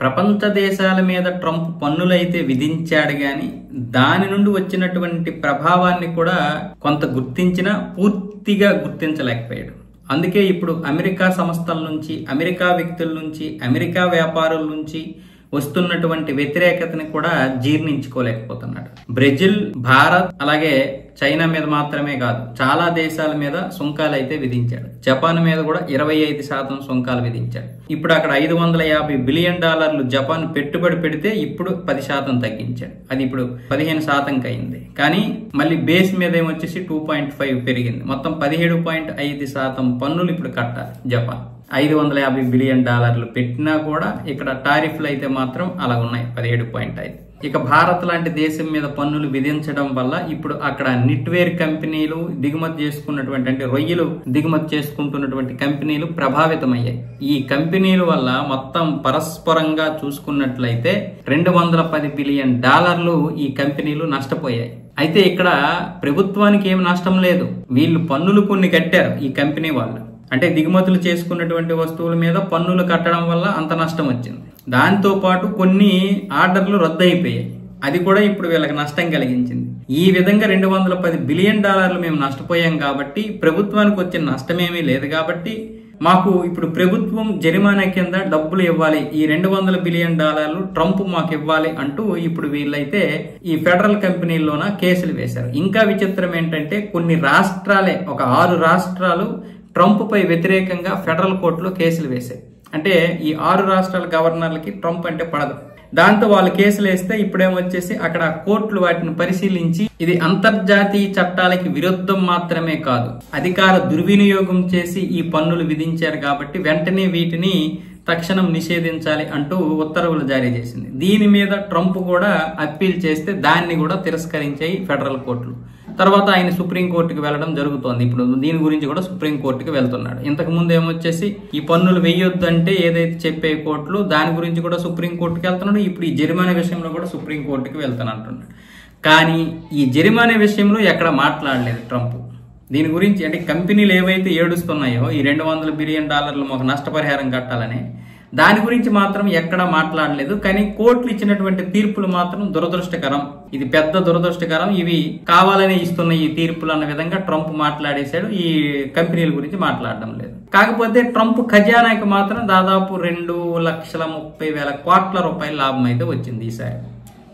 ప్రపంచ దేశాల మీద ట్రంప్ పన్నులైతే విధించాడు గాని దాని నుండి వచ్చినటువంటి ప్రభావాన్ని కూడా కొంత గుర్తించినా పూర్తిగా గుర్తించలేకపోయాడు. అందుకే ఇప్పుడు అమెరికా సంస్థల నుంచి, అమెరికా వ్యక్తుల నుంచి, అమెరికా వ్యాపారుల నుంచి వస్తున్నటువంటి వ్యతిరేకతని కూడా జీర్ణించుకోలేకపోతున్నాడు. బ్రెజిల్, భారత్ అలాగే చైనా మీద మాత్రమే కాదు చాలా దేశాల మీద సుంకాలు అయితే విధించాడు. జపాన్ మీద కూడా 25% సుంకాలు విధించాడు. ఇప్పుడు అక్కడ $550 బిలియన్ జపాన్ పెట్టుబడి పెడితే ఇప్పుడు 10% తగ్గించాడు. అది ఇప్పుడు 15% అయింది. కానీ మళ్ళీ బేస్ మీద ఏమొచ్చేసి 2.5 పెరిగింది. మొత్తం 17.5% పన్నులు ఇప్పుడు కట్టాలి జపాన్. $550 బిలియన్ పెట్టినా కూడా ఇక్కడ టారిఫ్లు అయితే మాత్రం అలా ఉన్నాయి 17.5. ఇక భారత్ లాంటి దేశం మీద పన్నులు విధించడం వల్ల ఇప్పుడు అక్కడ నిట్వేర్ కంపెనీలు దిగుమతి చేసుకున్నటువంటి, అంటే రొయ్యలు దిగుమతి చేసుకుంటున్నటువంటి కంపెనీలు ప్రభావితమయ్యాయి. ఈ కంపెనీల వల్ల మొత్తం పరస్పరంగా చూసుకున్నట్లయితే $210 బిలియన్ ఈ కంపెనీలు నష్టపోయాయి. అయితే ఇక్కడ ప్రభుత్వానికి ఏం నష్టం లేదు. వీళ్ళు పన్నులు కొన్ని కట్టారు ఈ కంపెనీ వాళ్ళు. అంటే దిగుమతులు చేసుకున్నటువంటి వస్తువుల మీద పన్నులు కట్టడం వల్ల అంత నష్టం వచ్చింది. దాంతో పాటు కొన్ని ఆర్డర్లు రద్దు అయిపోయాయి. అది కూడా ఇప్పుడు వీళ్ళకి నష్టం కలిగించింది. ఈ విధంగా $210 బిలియన్ మేము నష్టపోయాం కాబట్టి ప్రభుత్వానికి వచ్చిన నష్టమేమీ లేదు. కాబట్టి మాకు ఇప్పుడు ప్రభుత్వం జరిమానా కింద డబ్బులు ఇవ్వాలి, ఈ $200 బిలియన్ ట్రంప్ మాకు ఇవ్వాలి అంటూ ఇప్పుడు వీళ్ళైతే ఈ ఫెడరల్ కంపెనీల్లోన కేసులు వేశారు. ఇంకా విచిత్రం ఏంటంటే కొన్ని రాష్ట్రాలే, ఒక 6 రాష్ట్రాలు ట్రంప్ పై వ్యతిరేకంగా ఫెడరల్ కోర్టులో కేసులు వేశాయి. అంటే ఈ 6 రాష్ట్రాల గవర్నర్లకి ట్రంప్ అంటే పడదు. దాంతో వాళ్ళు కేసులు వేస్తే ఇప్పుడేమొచ్చేసి అక్కడ కోర్టులు వాటిని పరిశీలించి ఇది అంతర్జాతీయ చట్టాలకి విరుద్ధం మాత్రమే కాదు, అధికార దుర్వినియోగం చేసి ఈ పన్నులు విధించారు కాబట్టి వెంటనే వీటిని తక్షణం నిషేధించాలి అంటూ ఉత్తర్వులు జారీ చేసింది. దీని మీద ట్రంప్ కూడా అప్పీల్ చేస్తే దాన్ని కూడా తిరస్కరించాయి ఫెడరల్ కోర్టులు. తర్వాత ఆయన సుప్రీంకోర్టుకి వెళ్ళడం జరుగుతోంది. ఇప్పుడు దీని గురించి కూడా సుప్రీంకోర్టుకి వెళ్తున్నాడు. ఇంతకు ముందు ఏమొచ్చేసి ఈ పన్నులు వేయొద్దు అంటే ఏదైతే చెప్పే కోర్టులు దాని గురించి కూడా సుప్రీంకోర్టుకి వెళ్తున్నాడు. ఇప్పుడు ఈ జరిమానా విషయంలో కూడా సుప్రీంకోర్టుకి వెళ్తానంటున్నాడు. కానీ ఈ జరిమానా విషయంలో ఎక్కడ మాట్లాడలేదు ట్రంప్. దీని గురించి అంటే కంపెనీలు ఏవైతే ఏడుస్తున్నాయో ఈ $200 బిలియన్ మాకు నష్టపరిహారం కట్టాలని, దాని గురించి మాత్రం ఎక్కడా మాట్లాడలేదు. కానీ కోర్టులు ఇచ్చినటువంటి తీర్పులు మాత్రం దురదృష్టకరం, ఇది పెద్ద దురదృష్టకరం, ఇవి కావాలని ఇస్తున్న ఈ తీర్పులు అన్న విధంగా ట్రంప్ మాట్లాడేశాడు. ఈ కంపెనీల గురించి మాట్లాడడం లేదు. కాకపోతే ట్రంప్ ఖజానాకి మాత్రం దాదాపు 2,30,000 కోట్ల రూపాయల లాభం అయితే వచ్చింది ఈసారి.